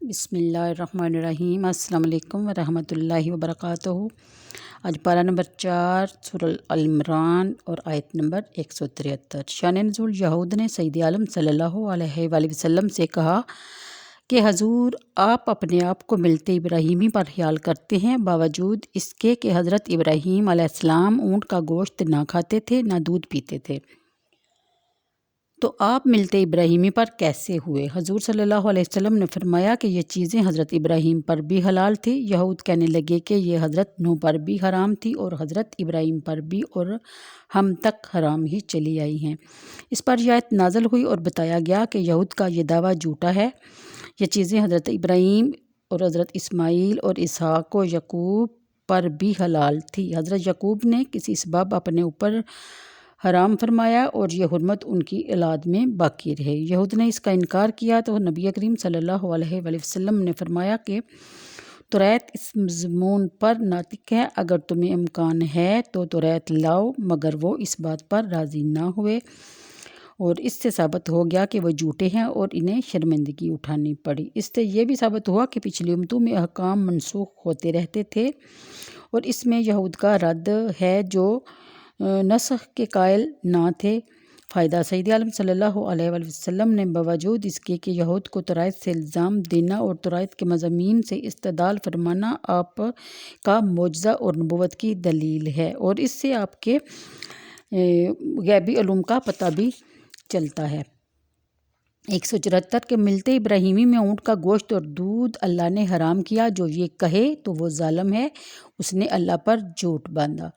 بسم اللہ الرحمن الرحیم۔ السلام علیکم ورحمۃ اللہ وبرکاتہ۔ آج پارہ نمبر 4 سورہ العمران اور آیت نمبر 173۔ شان نزول یہود نے سید عالم صلی اللہ علیہ وآلہ وسلم سے کہا کہ حضور آپ اپنے آپ کو ملت ابراہیمی پر خیال کرتے ہیں، باوجود اس کے کہ حضرت ابراہیم علیہ السلام اونٹ کا گوشت نہ کھاتے تھے نہ دودھ پیتے تھے، تو آپ ملت ابراہیمی پر کیسے ہوئے؟ حضور صلی اللہ علیہ وسلم نے فرمایا کہ یہ چیزیں حضرت ابراہیم پر بھی حلال تھی۔ یہود کہنے لگے کہ یہ حضرت نوح پر بھی حرام تھی اور حضرت ابراہیم پر بھی اور ہم تک حرام ہی چلی آئی ہیں۔ اس پر یہ آیت نازل ہوئی اور بتایا گیا کہ یہود کا یہ دعویٰ جھوٹا ہے۔ یہ چیزیں حضرت ابراہیم اور حضرت اسماعیل اور اسحاق و یعقوب پر بھی حلال تھی۔ حضرت یعقوب نے کسی سبب اپنے اوپر حرام فرمایا اور یہ حرمت ان کی اولاد میں باقی رہے۔ یہود نے اس کا انکار کیا تو نبی کریم صلی اللہ علیہ وآلہ وسلم نے فرمایا کہ توریت اس مضمون پر ناطق ہے، اگر تمہیں امکان ہے تو توریت لاؤ، مگر وہ اس بات پر راضی نہ ہوئے اور اس سے ثابت ہو گیا کہ وہ جھوٹے ہیں اور انہیں شرمندگی اٹھانی پڑی۔ اس سے یہ بھی ثابت ہوا کہ پچھلی امتوں میں احکام منسوخ ہوتے رہتے تھے اور اس میں یہود کا رد ہے جو نسخ کے قائل نہ تھے۔ فائدہ: سید عالم صلی اللہ علیہ وآلہ وسلم نے باوجود اس کے کہ یہود کو توریت سے الزام دینا اور توریت کے مضامین سے استدلال فرمانا آپ کا معجزہ اور نبوت کی دلیل ہے، اور اس سے آپ کے غیبی علوم کا پتہ بھی چلتا ہے۔ 174 کہ ملت ابراہیمی میں اونٹ کا گوشت اور دودھ اللہ نے حرام کیا، جو یہ کہے تو وہ ظالم ہے، اس نے اللہ پر جھوٹ باندھا۔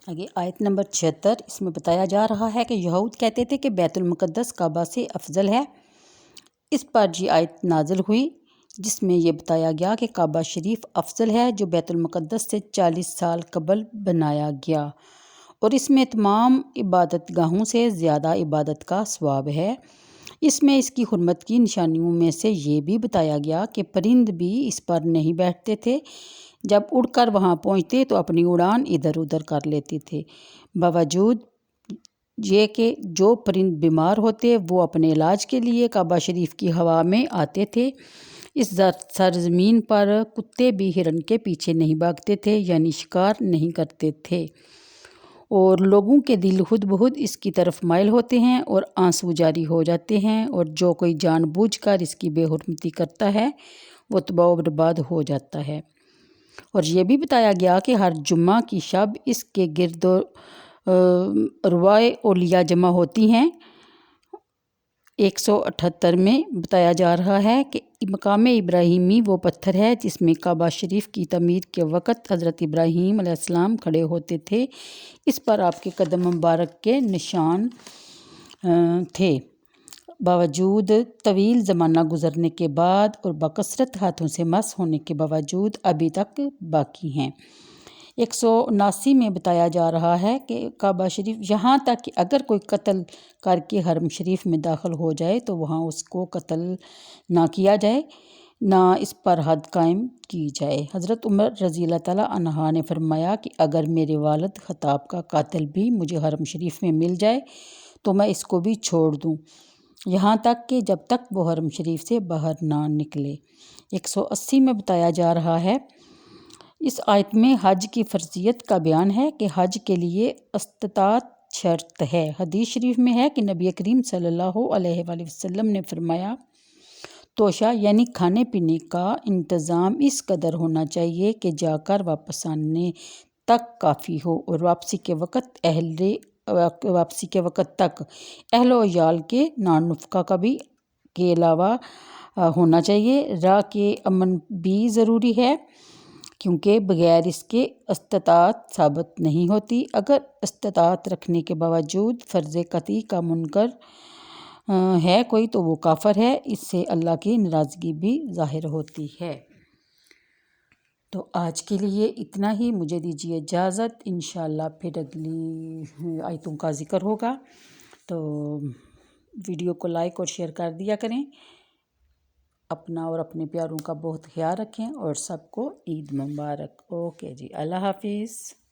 آگے آیت نمبر 76، اس میں بتایا جا رہا ہے کہ یہود کہتے تھے کہ بیت المقدس کعبہ سے افضل ہے۔ اس پر یہ آیت نازل ہوئی جس میں یہ بتایا گیا کہ کعبہ شریف افضل ہے، جو بیت المقدس سے 40 سال قبل بنایا گیا، اور اس میں تمام عبادت گاہوں سے زیادہ عبادت کا ثواب ہے۔ اس میں اس کی حرمت کی نشانیوں میں سے یہ بھی بتایا گیا کہ پرند بھی اس پر نہیں بیٹھتے تھے، جب اڑ کر وہاں پہنچتے تو اپنی اڑان ادھر ادھر کر لیتے تھے۔ باوجود یہ کہ جو پرند بیمار ہوتے وہ اپنے علاج کے لیے کعبہ شریف کی ہوا میں آتے تھے۔ اس سرزمین پر کتے بھی ہرن کے پیچھے نہیں بھاگتے تھے، یعنی شکار نہیں کرتے تھے، اور لوگوں کے دل خود بخود اس کی طرف مائل ہوتے ہیں اور آنسو جاری ہو جاتے ہیں، اور جو کوئی جان بوجھ کر اس کی بے حرمتی کرتا ہے وہ تباہ و برباد ہو جاتا ہے۔ اور یہ بھی بتایا گیا کہ ہر جمعہ کی شب اس کے گرد ارواح اولیاء جمع ہوتی ہیں۔ 178 میں بتایا جا رہا ہے کہ مقام ابراہیمی وہ پتھر ہے جس میں کعبہ شریف کی تعمیر کے وقت حضرت ابراہیم علیہ السلام کھڑے ہوتے تھے، اس پر آپ کے قدم مبارک کے نشان تھے۔ باوجود طویل زمانہ گزرنے کے بعد اور بکثرت ہاتھوں سے مس ہونے کے باوجود ابھی تک باقی ہیں۔ 179 میں بتایا جا رہا ہے کہ کعبہ شریف، یہاں تک کہ اگر کوئی قتل کر کے حرم شریف میں داخل ہو جائے تو وہاں اس کو قتل نہ کیا جائے، نہ اس پر حد قائم کی جائے۔ حضرت عمر رضی اللہ تعالیٰ عنہ نے فرمایا کہ اگر میرے والد خطاب کا قاتل بھی مجھے حرم شریف میں مل جائے تو میں اس کو بھی چھوڑ دوں، یہاں تک کہ جب تک وہ حرم شریف سے باہر نہ نکلے۔ 180 میں بتایا جا رہا ہے، اس آیت میں حج کی فرضیت کا بیان ہے کہ حج کے لیے استطاعت شرط ہے۔ حدیث شریف میں ہے کہ نبی کریم صلی اللہ علیہ وآلہ وسلم نے فرمایا، توشہ یعنی کھانے پینے کا انتظام اس قدر ہونا چاہیے کہ جا کر واپس آنے تک کافی ہو، اور واپسی کے وقت تک اہل و عیال کے نان نفقہ کا بھی کے علاوہ ہونا چاہیے۔ راہ کے امن بھی ضروری ہے، کیونکہ بغیر اس کے استطاعت ثابت نہیں ہوتی۔ اگر استطاعت رکھنے کے باوجود فرض قطعی کا منکر ہے کوئی تو وہ کافر ہے، اس سے اللہ کی ناراضگی بھی ظاہر ہوتی ہے۔ تو آج کے لیے اتنا ہی، مجھے دیجیے اجازت، انشاءاللہ پھر اگلی آیتوں کا ذکر ہوگا۔ تو ویڈیو کو لائک اور شیئر کر دیا کریں، اپنا اور اپنے پیاروں کا بہت خیال رکھیں، اور سب کو عید مبارک۔ اوکے جی، اللہ حافظ۔